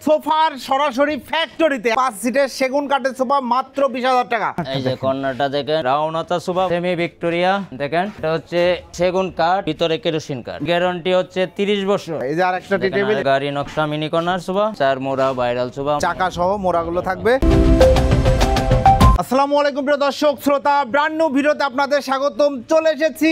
সোফার সরাসরি ফ্যাক্টরিতে 5 সিটের সেগুন কাঠের সোফা মাত্র 20,000 টাকা। এই যে কর্নারটা দেখেন, রাউনাতা সোফা সেমি ভিক্টোরিয়া দেখেন, এটা হচ্ছে সেগুন কাঠ, ভিতরে কেরোসিন কাঠ, গ্যারান্টি হচ্ছে 30 বছর। এই যে আরেকটা টি টেবিল, গাড়ি নকশা মিনি কর্নার সোফা, চার মোড়া ভাইরাল সোফা, চাকা সহ মোড়াগুলো থাকবে। আসসালামু আলাইকুম প্রিয় দর্শক শ্রোতা, ব্র্যান্ড নিউ ভিডিওতে আপনাদের স্বাগতম। চলে এসেছি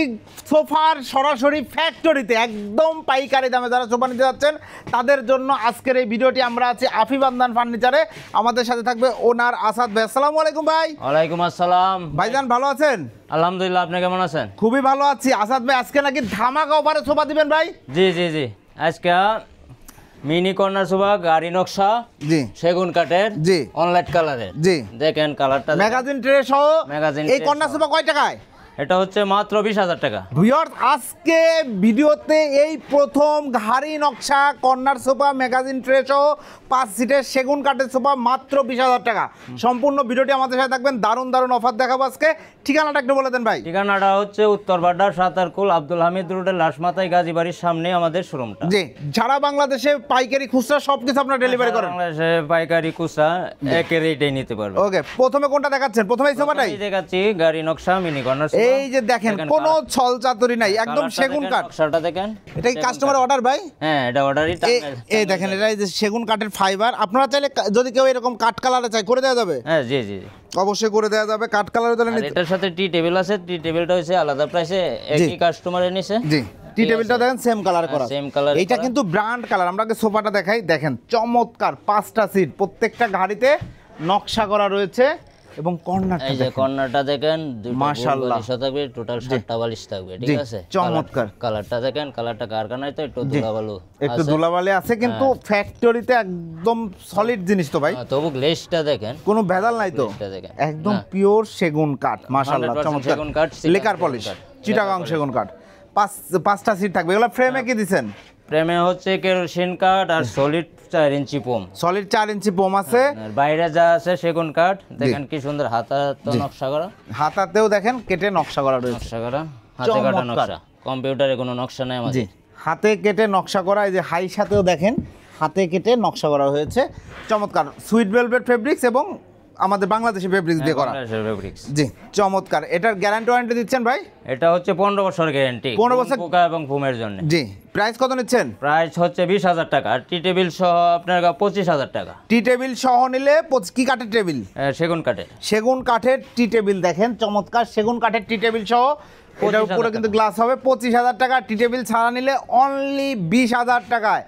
সোফার সরাসরি ফ্যাক্টরিতে, একদম পাইকারি দামে যারা সোফা নিতে যাচ্ছেন তাদের জন্য আজকের এই ভিডিওটি। আমরা আছি আফিবান্দান ফার্নিচারে, আমাদের সাথে থাকবে ওনার আসাদ ভাই। আসসালামু আলাইকুম ভাই। ওয়ালাইকুম আসসালাম ভাইজান, ভালো আছেন? আলহামদুলিল্লাহ, আপনি কেমন আছেন? খুবই ভালো আছি। আসাদ ভাই, আজকে নাকি ধামাকা অফারে সোফা দিবেন ভাই? জি জি জি, আজকে মিনি কর্নার সোফা, গাড়ি নকশা, জি, সেগুন কাঠের, জি, অনলাইট কালারের, জি, দেখেন কালারটা, ম্যাগাজিন ট্রে সহ ম্যাগাজিন। এই কর্নার সোফা কয় টাকায়? এটা হচ্ছে মাত্র 20,000 টাকা। ভিউয়ার্স, আজকে ভিডিওতে এই প্রথম ঘাড়ি নকশা কর্নার সোফা ম্যাগাজিন ট্রে সহ 5 সিটের সেগুন কাঠের সোফা মাত্র 20,000 টাকা। সম্পূর্ণ ভিডিওটি আমাদের সাথে থাকবেন, দারুণ দারুণ অফার দেখাবো আজকে। ঠিকানাটা একটু বলে দেন ভাই। ঠিকানাটা হচ্ছে উত্তর বাড্ডা, সাতারকুল, আব্দুল হামিদ রোডের লাশমাথায়, গাজীবাড়ির সামনে আমাদের শোরুমটা। জি, সারা বাংলাদেশে পাইকারি খুচরা সব কিছু আপনারা ডেলিভারি করেন? বাংলাদেশে পাইকারি খুচরা একই রেটেই নিতে পারবে। ওকে, প্রথমে কোনটা দেখাচ্ছেন? প্রথমে এই সোফাটাই দেখাচ্ছি, গাড়ি নকশা মিনি কর্নার সোফা। এই যে দেখেন, কোনো ছল চাতুরি নাই, একদম সেগুন কাঠ। নকশাটা দেখেন, এটা কি কাস্টমার অর্ডার ভাই? হ্যাঁ, এটা অর্ডারই। এই দেখেন, এটা এই যে সেগুন কাঠের ফাইবার। আপনারা চাইলে যদি কেউ এরকম কাঠ কালারে চাই করে দেওয়া যাবে? হ্যাঁ, জি জি, অবশ্যই করে দেওয়া যাবে। কাঠ কালারে তাহলে এটার সাথে টি টেবিল আছে, টি টেবিলটা হচ্ছে আলাদা প্রাইসে, একই কাস্টমারের নিচে। জি, টি টেবিলটা দেখেন সেম কালার করা, সেম কালার। এইটা কিন্তু ব্র্যান্ড কালার। আমরা সোফাটা দেখাই, দেখেন চমৎকার, 5টা সিট, প্রত্যেকটা গাড়িতে নকশা করা রয়েছে। এবং কর্নারটা, এই যে কর্নারটা দেখেন, মাশাআল্লাহ থাকবে, টোটাল 7টা বালিশ থাকবে, ঠিক আছে? চমৎকার। কালারটা দেখেন, কালারটা কারখানায় তো একটু ধুলাবালু, একটু ধুলাবালি আছে, কিন্তু ফ্যাক্টরিতে একদম সলিড জিনিস তো ভাই। তবু গ্লেজটা দেখেন, কোনো ভেজাল নাই তো, দেখেন একদম পিওর সেগুন কাঠ। মাশাআল্লাহ, চমৎকার। সেগুন কাঠ, লেকার পলিশ, চিটাগাং সেগুন কাঠ। 5টা সিট থাকবে। এগুলো ফ্রেমে কি দিবেন? ফ্রেমে হচ্ছে কেরোসিন কাঠ আর সলিড 4 ইঞ্চি পোম। সলিড 4 ইঞ্চি পোম আছে। আর বাইরে যা আছে সেগুন কাঠ, দেখেন কি সুন্দর হাতা তো নকশা করা। হাতাতেও দেখেন কেটে নকশা করা রয়েছে, নকশা করা, হাতে কাটা নকশা। কম্পিউটারে কোনো নকশা নাই আমাদের। জি, হাতে কেটে নকশা করা। এই যে হাই সাথেও দেখেন হাতে কেটে নকশা করা হয়েছে, চমৎকার। সুইট ভেলভেট ফেব্রিক্স এবং আমাদের বাংলাদেশি ফেব্রিক্স দিয়ে করা। জি, চমৎকার। এটার গ্যারান্টি ওয়ারেন্টি দিচ্ছেন ভাই? এটা হচ্ছে 15 বছর গ্যারান্টি, 15 বছর পোকা এবং ফোমের জন্য। জি, প্রাইস কত নিচ্ছেন? প্রাইস হচ্ছে 20,000 টাকা, আর টি টেবিল সহ আপনার 25,000 টাকা। টি টেবিল সহ নিলে কি কাঠের টেবিল? সেগুন কাঠের। সেগুন কাঠের টি টেবিল দেখেন, চমৎকার। সেগুন কাঠের টি টেবিল সহ, এটার উপরে কিন্তু গ্লাস হবে, 25,000 টাকা। টি টেবিল ছাড়া নিলে অনলি 20,000 টাকায়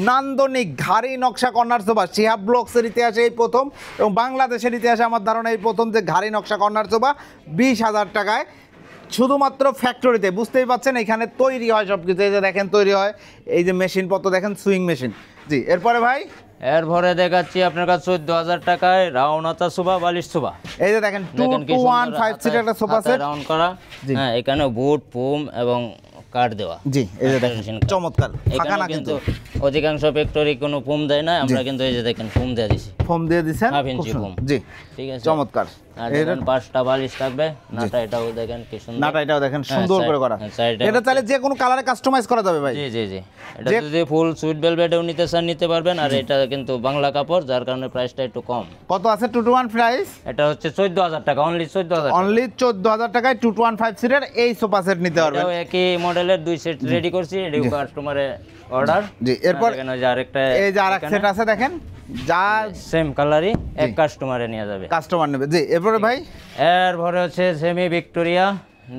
নান্দনিক ঘাড়ি নকশা কর্নার সোফা। শিহাব ব্লগসের ইতিহাসে এই প্রথম, এবং বাংলাদেশের ইতিহাসে আমার ধারণা এই প্রথম যে ঘাড়ি নকশা কর্নার সোফা 20,000 টাকায়, শুধুমাত্র ফ্যাক্টরিতে। বুঝতেই পাচ্ছেন, এখানে তৈরি হয় সব কিছু। এই যে দেখেন তৈরি হয়, এই যে মেশিনপত্র দেখেন, সুইং মেশিন। জি, এরপরে ভাই এরপরে দেখাচ্ছি আপনার কাছে 14,000 টাকায় রাউনাতা সোফা, বালিশ সোফা। এই যে দেখেন 2-1-5 সিটের একটা সোফা সেট, রাউন্ড করা। হ্যাঁ, এখানে বুট, পুম এবং কাঠ দেওয়া। জি, এই যে দেখেন চমৎকার, ফাঁকা না কিন্তু। অধিকাংশ ফ্যাক্টরি কোনো ফোম দেয় না, আমরা কিন্তু এই যে দেখেন ফোম দিয়ে দিছি, ফোম দিয়ে দিছেন, 1/2 ইঞ্চি ফোম। জি, ঠিক আছে, চমৎকার। আর দেখেন 5টা বালিশ থাকবে, নাটা এটাও দেখেন কি সুন্দর, নাটা এটাও দেখেন সুন্দর করে করা। এটা চাইলে যে কোনো কালারে কাস্টমাইজ করা যাবে ভাই? জি জি জি, এটা যদি ফুল সুইট ভেলভেটও নিতে চান নিতে পারবেন। আর এটা কিন্তু বাংলা কাপড়, যার কারণে প্রাইসটা একটু কম। কত আছে 2-1 প্রাইস? এটা হচ্ছে 14,000 টাকা, অনলি 14,000, অনলি 14,000 টাকায় 2-1-5 সিটের এই সোফা সেট নিতে পারবেন। এটাও একই মডেলের 2 সেট রেডি করছি, এডি কাস্টমারে অর্ডার। জি, এরপর এখানে যে আরেকটা, এই যে আরেক সেট আছে দেখেন, যা সেম কালারই, এক কাস্টমারে নিয়ে যাবে, কাস্টমার নেবে। জি, এরপরে ভাই এরপরে হচ্ছে সেমি ভিক্টোরিয়া,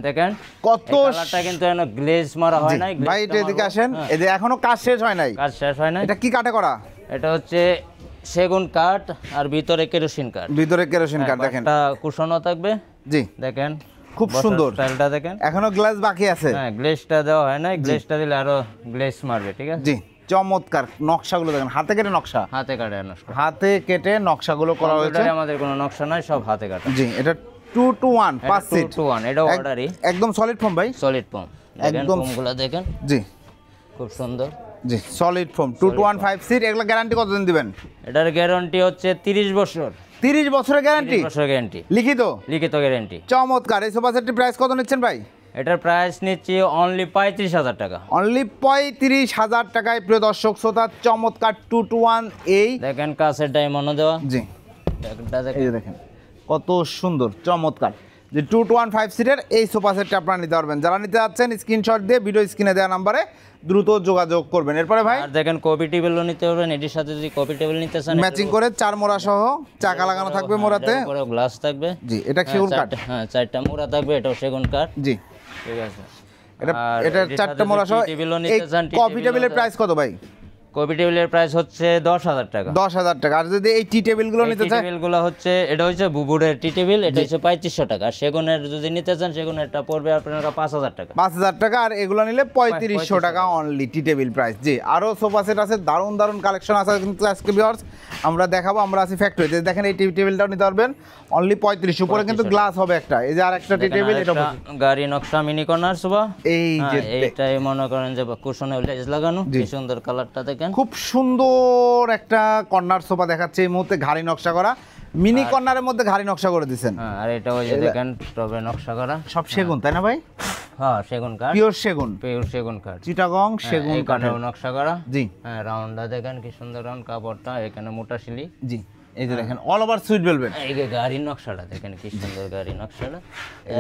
দেখেন কত কালারটা কিন্তু এখনো গ্লেজ মারা হয় নাই। ভাই এটা এদিকে আসেন, এই যে এখনো কাজ শেষ হয় নাই, কাজ শেষ হয় নাই। এটা কি কাঠে করা? এটা হচ্ছে সেগুন কাঠ আর ভিতরে কেরোসিন কাঠ, ভিতরে কেরোসিন কাঠ। দেখেন একটা কুশনও থাকবে। জি, দেখেন খুব সুন্দর স্টাইলটা দেখেন। এখনো গ্লাস বাকি আছে। হ্যাঁ, গ্লেজটা দেওয়া হয় নাই, গ্লেজটা দিলে আরো গ্লেজ মারবে, ঠিক আছে? জি, চমৎকার। নকশাগুলো দেখেন, হাতে কেটে নকশা, হাতে কাটে নকশা, হাতে কেটে নকশাগুলো করা হয়েছে। আমাদের কোনো নকশা নাই, সব হাতে কাটা। জি, এটা 2-1 5 সিট, 2-1, এটা অর্ডারই, একদম সলিড ফোম ভাই, সলিড ফোম। দেখেন একদম ফোমগুলো দেখেন, জি খুব সুন্দর। জি, সলিড ফোম 2-1-5 সিট। এগুলো গ্যারান্টি কতদিন দিবেন? এটার গ্যারান্টি হচ্ছে 30 বছর। 30 বছরের গ্যারান্টি? 30 বছর গ্যারান্টি, লিখিত লিখিত গ্যারান্টি। চমৎকার। এই সোফা সেটটির প্রাইস কত নিচ্ছেন ভাই? এটার প্রাইস নিচ্ছি অনলি 35,000 টাকা। অনলি 35,000 টাকায় প্রিয় দর্শক শ্রোতা চমৎকার 2-to-1 এই দেখেন কাছের ডায়মন্ডও দেওয়া। জি একটা দেখেন এই যে দেখেন কত সুন্দর চমৎকার যে 2-to-1 5 সিটের এই সোফা সেটটা আপনারা নিতে পারবেন। যারা নিতে যাচ্ছেন স্ক্রিনশট দিয়ে ভিডিও স্ক্রিনে দেওয়া নাম্বারে দ্রুত যোগাযোগ করবেন। এরপরে ভাই আর দেখেন কপি টেবিলও নিতে পারবেন, এটির সাথে যদি কপি টেবিল নিতে চান ম্যাচিং করে 4 মোড়া সহ চাকা লাগানো থাকবে মোড়াতে। উপরে গ্লাস থাকবে। জি এটা সেগুন কাঠ। হ্যাঁ 4টা মোড়া থাকবে, এটাও সেগুন কাঠ। জি ঠিক আছে। এটা আর এটা এটির 4টা সাথে মোড়া যদি সহ টেবিলও এই নিতে চান, কফি টেবিলের প্রাইস কত ভাই? কপি টেবিলের প্রাইস হচ্ছে 10,000 টাকা। 10,000 টাকা। আর যদি এই টি টেবিলগুলো নিতে চাই? টেবিলগুলো হচ্ছে এটা হচ্ছে বুবুরের টি টেবিল, এটা হচ্ছে 3500 টাকা। আর সেগুনের যদি নিতে চান সেগুনেরটা পড়বে আপনারা 5,000 টাকা। 5,000 টাকা। আর এগুলো নিলে 3500 টাকা অনলি টি টেবিল প্রাইস। জি আরও সোফা সেট আছে, দারুণ দারুণ কালেকশন আছে কিন্তু আজকে ভিউয়ার্স আমরা দেখাবো। আমরা আছি ফ্যাক্টরিতে। দেখেন এই টি টেবিলটাও নিতে পারবেন অনলি 3500। উপরে কিন্তু গ্লাস হবে একটা। এই যে আরেকটা টি টেবিল, এটা গাড়ি নকশা মিনি কর্নার সোফা। এই যে এইটাই মনে করেন যে কুশনে লেজ লাগানো, কি সুন্দর কালারটা দেখেন। খুব সুন্দর একটা কর্নার সোফা দেখাচ্ছে এই মুহূর্তে, ঘাড়ি নকশা করা মিনি কর্নারের মধ্যে ঘাড়ি নকশা করে দিয়েছেন। হ্যাঁ আর এটা ওই যে দেখেন টবে নকশা করা, সব সেগুন তাই না ভাই? হ্যাঁ সেগুন কাঠ, পিওর সেগুন, পিওর সেগুন কাঠ, চিটাগং সেগুন কাঠের নকশা করা। জি হ্যাঁ রাউন্ডটা দেখেন কি সুন্দর রাউন্ড, কাপড়টা এখানে মোটা শিলি। জি এই যে দেখেন অল ওভার সুইট ভেলভেট। এই যে গাড়ির নকশাটা দেখেন কি সুন্দর, গাড়ির নকশাটা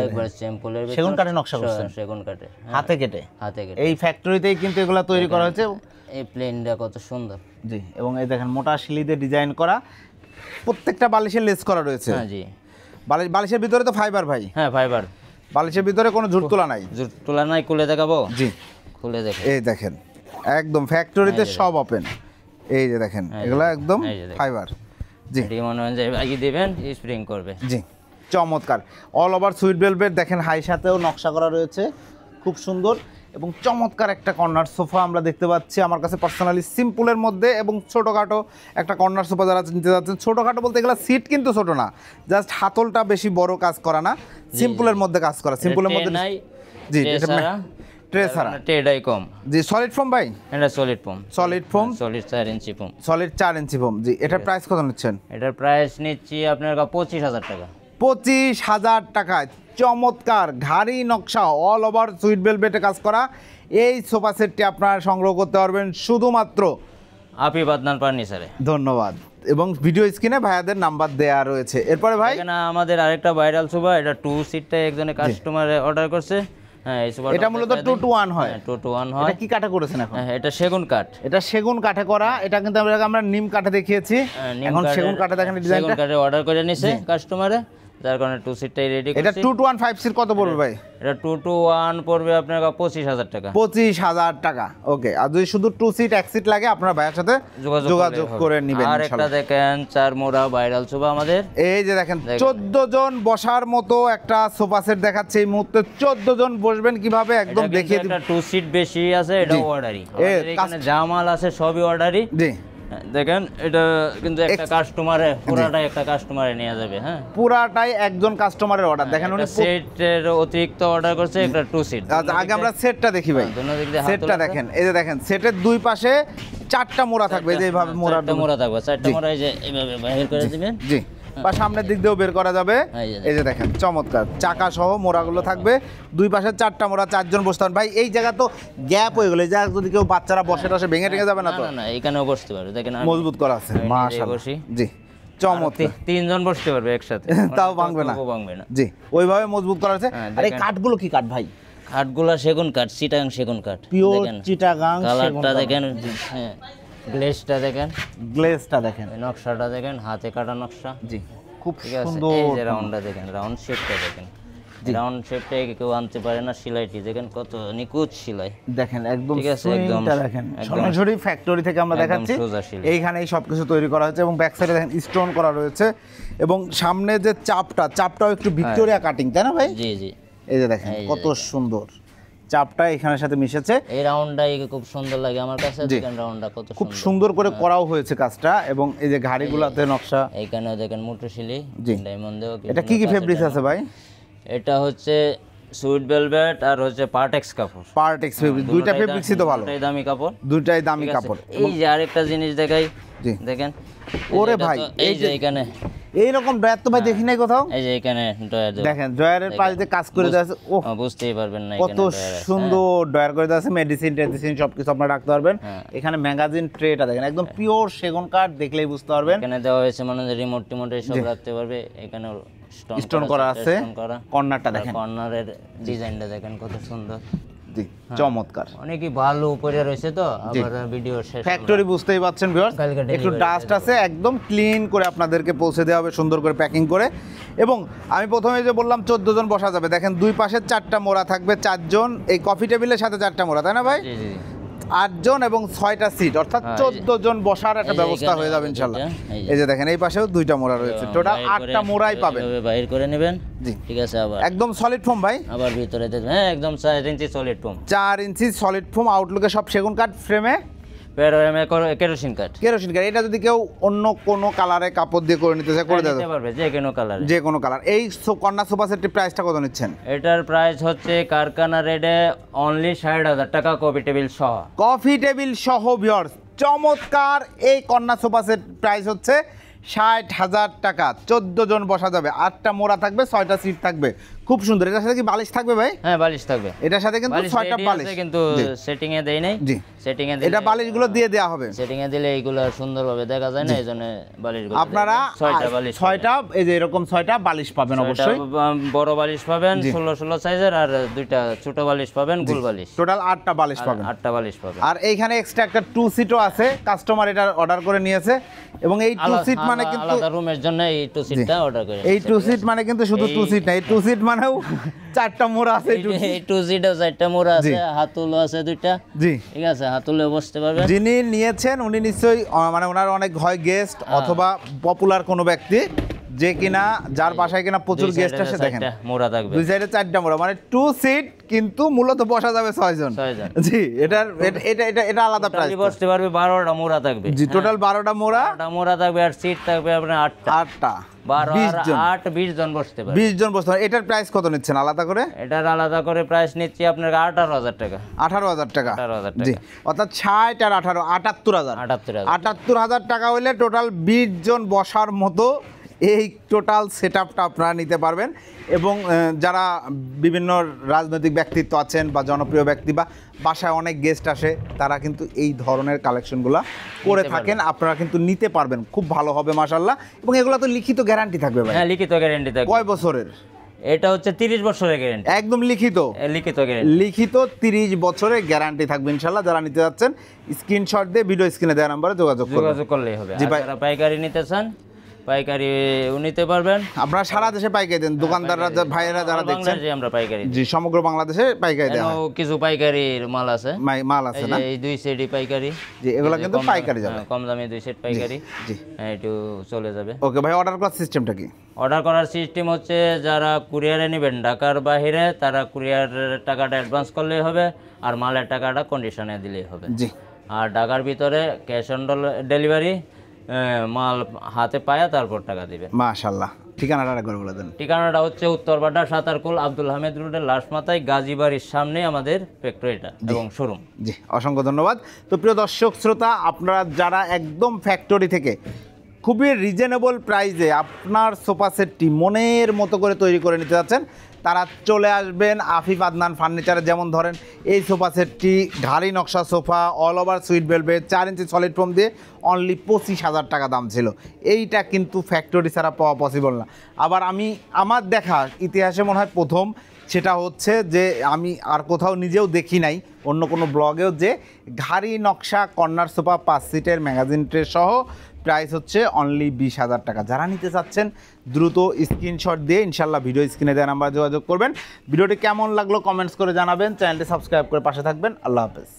একবার সিম্পলের ভিতর সেগুন কাঠের নকশা করছেন, সেগুন কাঠে হাতে কেটে। হাতে কেটে এই ফ্যাক্টরিতেই কিন্তু এগুলা তৈরি করা হয়েছে। এই প্লেনটা কত সুন্দর। জি এবং এই দেখেন মোটা শিলি দিয়ে ডিজাইন করা, প্রত্যেকটা বালিশের লেস করা রয়েছে। হ্যাঁ জি বালিশের ভিতরে তো ফাইবার ভাই? হ্যাঁ ফাইবার। বালিশের ভিতরে কোনো ঝুট তোলা নাই? জুট তোলা নাই, খুলে দেখাবো? জি খুলে দেখেন। এই দেখেন একদম ফ্যাক্টরিতে সব ওপেন। এই যে দেখেন এগুলা একদম ফাইবার। জি এটি মনে হয় যে আগে দিবেন স্প্রিং করবে। জি চমৎকার অল ওভার সুইট ভেলভেট। দেখেন হাই সাথেও নকশা করা রয়েছে, খুব সুন্দর এবং চমৎকার একটা কর্নার সোফা আমরা দেখতে পাচ্ছি। আমার কাছে পার্সোনালি সিম্পলের মধ্যে এবং ছোটোখাটো একটা কর্নার সোফা যারা নিতে যাচ্ছেন, ছোটোখাটো বলতে গেলে সিট কিন্তু ছোটো না, জাস্ট হাতলটা বেশি বড় কাজ করা না, সিম্পলের মধ্যে কাজ করা। সিম্পলের মধ্যে জি ট্রে ছাড়া, ট্রেডাই কম। জি সলিড ফোম ভাই? এটা solid foam. Solid foam, solid 4 ইঞ্চি ফোম। সলিড 4 ইঞ্চি ফোম। জি এটার প্রাইস কত নিচ্ছেন? এটার প্রাইস নিচ্ছি আপনার 25,000 টাকা। 25,000 টাকায় চমৎকার ঘাড়ি নকশা অল ওভার সুইট ভেলভেটে কাজ করা এই সোফা সেটটি আপনারা সংগ্রহ করতে পারবেন শুধুমাত্র আপি বাদনান ফার্নিচারে। ধন্যবাদ। এবং ভিডিও স্ক্রিনে ভাইয়াদের নাম্বার দেয়া রয়েছে। এরপরে ভাই এখানে আমাদের আরেকটা ভাইরাল সোফা, এটা 2 সিটটা একজনে কাস্টমারে অর্ডার করছে। হ্যাঁ এই সোফাটা এটা মূলত 2-to-1 হয়। 2-to-1 হয়। এটা কি কাঠে করেছেন এখন? হ্যাঁ এটা সেগুন কাঠ। এটা সেগুন কাঠে করা। এটা কিন্তু আমরা নিম কাঠে দেখিয়েছি, এখন সেগুন কাঠে দেখেন ডিজাইনটা। সেগুন কাঠে অর্ডার করে নিছে কাস্টমারে, যার কারণে 2 সিটটাই রেডি করছি। এটা 2-to-1 5 সিট কত পড়বে ভাই? এটা 2-to-1 পড়বে আপনার 25,000 টাকা। 25,000 টাকা। ওকে। আর যদি শুধু 2 সিট 1 সিট লাগে আপনার ভাইয়ের সাথে যোগাযোগ করে নেবেন। আর একটা দেখেন 4 মোড়া ভাইরাল সোফা আমাদের। এই যে দেখেন 14 জন বসার মতো একটা সোফা সেট দেখাচ্ছে এই মুহূর্তে। 14 জন বসবেন কিভাবে একদম দেখিয়ে দিই। এটা 2 সিট বেশি আছে, এটা অর্ডারই। এখানে জামাল আছে সবই অর্ডারই। জি দেখেন এটা কিন্তু একটা কাস্টমারে পুরাটাই একটা কাস্টমারে নিয়ে যাবে। হ্যাঁ পুরাটাই একজন কাস্টমারের অর্ডার। দেখেন উনি সেটের অতিরিক্ত অর্ডার করছে একটা 2 সিট। আগে আমরা সেটটা দেখি ভাই। সেটটা দেখেন, এই যে দেখেন সেটের দুই পাশে 4টা মোড়া থাকবে, এই যে এইভাবে মোড়া থাকবে। 4টা মোড়া এই যে এইভাবে বাইরে করে দিবেন। জি বা সামনের দিক দিয়েও বের করা যাবে। এই যে দেখেন চমৎকার চাকা সহ মোড়াগুলো থাকবে, দুই পাশে 4টা মোড়া, 4 জন বসতে পারেন। ভাই এই জায়গা তো গ্যাপ হয়ে গেল, এই জায়গা যদি কেউ বাচ্চারা বসে টসে ভেঙে টেঙে যাবে না তো? না এখানেও বসতে পারবে। দেখেন মজবুত করা আছে মাশাআল্লাহ। জি চমৎকার। 3 জন বসতে পারবে একসাথে, তাও ভাঙবে না। জি ওইভাবে মজবুত করা আছে। আর এই কাঠগুলো কি কাঠ ভাই? কাঠগুলা সেগুন কাঠ, চিটাগাং সেগুন কাঠ। পিওর চিটাগাং সেগুন। কালারটা দেখেন, হ্যাঁ গ্লেজটা দেখেন, গ্লেজটা দেখেন, নকশাটা দেখেন, হাতে কাটা নকশা। জি খুব সুন্দর। সুন্দর। এই যে রাউন্ডটা দেখেন, রাউন্ড শেপটা দেখেন, রাউন্ড শেপটা কেউ আনতে পারে না। সেলাইটি দেখেন কত নিখুঁত সেলাই দেখেন, একদম ঠিক আছে, একদম দেখেন সরাসরি ফ্যাক্টরি থেকে আমরা দেখাচ্ছি। এইখানেই সবকিছু তৈরি করা হয়েছে এবং ব্যাক সাইডে দেখেন স্টোন করা রয়েছে এবং সামনে যে চাপটাও একটু ভিক্টোরিয়া কাটিং, তাই না ভাই? জি জি এই যে দেখেন কত সুন্দর চাপটা এখানের সাথে মিশেছে। এই রাউন্ডটাই খুব সুন্দর লাগে আমার কাছে। দেখেন রাউন্ডটা কত খুব সুন্দর করে করাও হয়েছে কাজটা। এবং এই যে ঘাড়িগুলোতে নকশা, এইখানেও দেখেন মোটরশিলি ডায়মন্ড দেও। এটা কি কি ফেব্রিক্স আছে ভাই? এটা হচ্ছে সুইট ভেলভেট আর হচ্ছে পার্টেক্স কাপড়। পার্টেক্স ফেব্রিক, দুইটা ফেব্রিক্সই তো ভালো, দুইটাই দামি কাপড়, দুইটাই দামি কাপড়। এই যে আরেকটা জিনিস দেখাই, জি দেখেন ওরে ভাই এই যে এখানে এইরকম ড্রয়ার তো ভাই দেখি নাই কোথাও। এই যে এখানে ড্রয়ার দেওয়া। দেখেন ড্রয়ারের পাশে যে কাজ করে দেওয়া আছে, ও বুঝতেই পারবেন না কত এখানে ড্রয়ার আছে। সুন্দর ড্রয়ার করে দেওয়া আছে, মেডিসিন টেডিসিন সবকিছু আপনারা রাখতে পারবেন। হ্যাঁ। এখানে ম্যাগাজিন ট্রেটা দেখেন একদম পিওর সেগুন কাঠ, দেখলেই বুঝতে পারবেন। এখানে দেওয়া হয়েছে মানে রিমোট টিমোট সব রাখতে পারবে। এখানে স্টোন করা আছে, কর্নারটা দেখেন, কর্নারের ডিজাইনটা দেখেন কত সুন্দর। জি চমৎকার। অনেকই ভালো উপরে রয়েছে তো, আবার ভিডিও শেষ ফ্যাক্টরি বুঝতেই পাচ্ছেন ভিউয়ার্স, কালকে একটু delivery ডাস্ট আছে, একদম ক্লিন করে আপনাদেরকে পৌঁছে দেওয়া হবে সুন্দর করে প্যাকিং করে। এবং আমি প্রথমে যে বললাম 14 জন বসা যাবে, দেখেন দুই পাশে 4টা মোড়া থাকবে, 4 জন এই কফি টেবিলের সাথে 4টা মোড়া, তাই না ভাই? জি জি 8 জন এবং 6টা সিট, অর্থাৎ হ্যাঁ, 14 জন বসার একটা এই যে ব্যবস্থা এখানে হয়ে যাবে ইনশাআল্লাহ। এই যে। এই যে দেখেন এই পাশেও 2টা মোড়া রয়েছে, টোটাল বাইর করে 8টা মোড়াই পাবেন। এভাবে বাইর করে নেবেন। জি। ঠিক আছে, আবার একদম সলিড ফোম ভাই, আবার ভিতরে দেখবেন, হ্যাঁ একদম 4 ইঞ্চি সলিড ফোম। 4 ইঞ্চি সলিড ফোম, আউটলুকে সব সেগুন কাঠ, ফ্রেমে পেরোমে কেরোসিন কাঠ কেরোসিন কাঠ। এটা যদি কেউ অন্য কোনো কালারে কাপড় দিয়ে করে নিতে চায় করে দেওয়া নিতে যাবে, পারবে যে কোনো কালারে। যে কোনো কালার। এই কর্নার সোফা সেটটির প্রাইসটা কত নিচ্ছেন? এটার প্রাইস হচ্ছে কারখানা রেটে অনলি 60,000 টাকা, কফি টেবিল সহ। কফি টেবিল সহ ভিউয়ার্স, চমৎকার এই কর্নার সোফা সেট প্রাইস হচ্ছে 60,000 টাকা। 14 জন বসা যাবে, 8টা মোড়া থাকবে, 6টা সিট থাকবে, খুব সুন্দর। এটার সাথে কি বালিশ থাকবে ভাই? হ্যাঁ বালিশ থাকবে, এটার সাথে কিন্তু 6টা ready বালিশ, আছে, কিন্তু জি। সেটিং এ দেই নাই। জি, সেটিং এ এটা বালিশগুলো দিয়ে দেওয়া হবে। সেটিং এ দিলে এইগুলো সুন্দরভাবে দেখা যায় না, এইজন্য বালিশগুলো আপনারা 6টা বালিশ 6টা, এই যে এরকম 6টা বালিশ পাবেন অবশ্যই। বড় বালিশ পাবেন জি। 16 সাইজের, আর 2টা ছোট বালিশ পাবেন, গোল বালিশ। টোটাল 8টা বালিশ পাবেন। 8টা বালিশ পাবেন। আর এইখানে এক্সট্রা একটা 2 সিটও আছে, কাস্টমার এটা অর্ডার করে নিয়েছে। এবং এই 2 সিট মানে কিন্তু আলাদা রুমের জন্য এই 2 সিটটা অর্ডার করে। এই 2 সিট মানে কিন্তু শুধু 2 সিট না, এই 2 সিট মানেও 4টা মোড়া আছে। এই 2 সিটও 4টা মোড়া আছে, হাতুলও আছে 2টা। জি, ঠিক আছে, হাতুলে বসতে পারবেন। যিনি নিয়েছেন উনি নিশ্চয়ই মানে ওনার অনেক হয় গেস্ট অথবা পপুলার কোনো ব্যক্তি, যে কিনা যার বাসায় কিনা প্রচুর দুই গেস্ট সাইডে আসে। দেখেন 4টা মোড়া থাকবে, দুই সাইডে 4টা মোড়া, মানে 2 সিট কিন্তু মূলত বসা যাবে 6 জন। 6 জন। জি, এটা এটা এটা এটা আলাদা প্রাইস। বসতে পারবে, 12টা মোড়া থাকবে। জি, টোটাল 12টা মোড়া, 12টা মোড়া থাকবে, আর সিট থাকবে আপনার 8টা। 8টা, 12 20 আর জন, 8 20 জন বসতে পারবে। 20 জন বসতে পারে। এটার প্রাইস কত নিচ্ছেন আলাদা করে? এটার আলাদা করে প্রাইস নিচ্ছি আপনার 18,000 টাকা। 18,000 টাকা। 18,000 টাকা। জি, অর্থাৎ 60 আর 18 78,000। 78,000 78,000 টাকা হইলে টোটাল 20 জন বসার মতো এই টোটাল সেটআপটা আপনারা নিতে পারবেন। এবং যারা বিভিন্ন রাজনৈতিক ব্যক্তিত্ব আছেন বা জনপ্রিয় ব্যক্তি বা বাসায় অনেক গেস্ট আসে, তারা কিন্তু এই ধরনের কালেকশনগুলো করে থাকেন, আপনারা কিন্তু নিতে পারবেন, খুব ভালো হবে মাশাআল্লাহ। এবং এগুলো তো লিখিত গ্যারান্টি থাকবে ভাই? হ্যাঁ লিখিত গ্যারান্টি থাকবে। কয় বছরের? এটা হচ্ছে 30 বছরের গ্যারান্টি। একদম লিখিত, লিখিত গ্যারান্টি। লিখিত 30 বছরের গ্যারান্টি থাকবে ইনশাআল্লাহ। যারা নিতে যাচ্ছেন স্ক্রিনশট দিয়ে ভিডিও স্ক্রিনে দেওয়া নাম্বারে যোগাযোগ করলেই হবে। জি আর ভাই। যারা পাইকারি নিতে চান, পাইকারিও নিতে পারবেন। আপনারা সারা দেশে পাইকারি দেন, দোকানদাররা ভাইয়েরা যারা দেখছেন? বাংলাদেশে আমরা পাইকারি দিই। জি, সমগ্র বাংলাদেশে পাইকারি দেওয়া হয়। এখানেও কিছু পাইকারির মাল আছে, মাল আছে এই না? যে এই 2 সেটই পাইকারি। জি, এগুলো এই যে কিন্তু কম দামে- পাইকারি যাবে। হ্যাঁ, কম দামে 2 সেট পাইকারি। জি, হ্যাঁ, একটু চলে যাবে। ওকে ভাই, অর্ডার করার সিস্টেমটা কি? অর্ডার করার সিস্টেম হচ্ছে, যারা কুরিয়ারে নেবেন ঢাকার বাইরে, তারা কুরিয়ারের টাকাটা অ্যাডভান্স করলেই হবে, আর মালের টাকাটা কন্ডিশনে দিলেই হবে। জি, আর ঢাকার ভিতরে ক্যাশ অন ডেলিভারি, মাল হাতে পায়া তারপর টাকা দিবেন। মাশাআল্লাহ। ঠিকানাটা আরেকবার বলে দেন। ঠিকানাটা হচ্ছে উত্তরপাড়া সাতারকুল আব্দুল হামিদ রোডের লাশ মাথায় গাজীবাড়ির সামনে আমাদের ফ্যাক্টরিটা এবং শোরুম। জি, অসংখ্য ধন্যবাদ। তো প্রিয় দর্শক শ্রোতা, আপনারা যারা একদম ফ্যাক্টরি থেকে খুবই রিজনেবল প্রাইসে আপনার সোফা সেটটি মনের মতো করে তৈরি করে নিতে যাচ্ছেন, তারা চলে আসবেন আফিফ আদনান ফার্নিচারে। যেমন ধরেন এই সোফা সেটটি ঘাড়ি নকশা sofa, all over sweet velvet, 4 ইঞ্চি সলিড ফোম দিয়ে অনলি 25,000 টাকা দাম ছিল। এইটা কিন্তু ফ্যাক্টরি ছাড়া পাওয়া পসিবল না। আবার আমি আমার দেখা ইতিহাসে মনে হয় প্রথম, সেটা হচ্ছে যে আমি আর কোথাও নিজেও দেখি নাই, অন্য কোনো ব্লগেও, যে ঘাড়ি নকশা কর্নার সোফা 5 সিটের ম্যাগাজিন ট্রে সহ প্রাইস হচ্ছে অনলি 20,000 টাকা। যারা নিতে চাচ্ছেন দ্রুত স্ক্রিনশট দিয়ে ইনশাল্লাহ ভিডিও স্ক্রিনে দেওয়া নাম্বার যোগাযোগ করবেন। ভিডিওটি কেমন লাগলো কমেন্টস করে জানাবেন, চ্যানেলটি সাবস্ক্রাইব করে পাশে থাকবেন। আল্লাহ হাফেজ।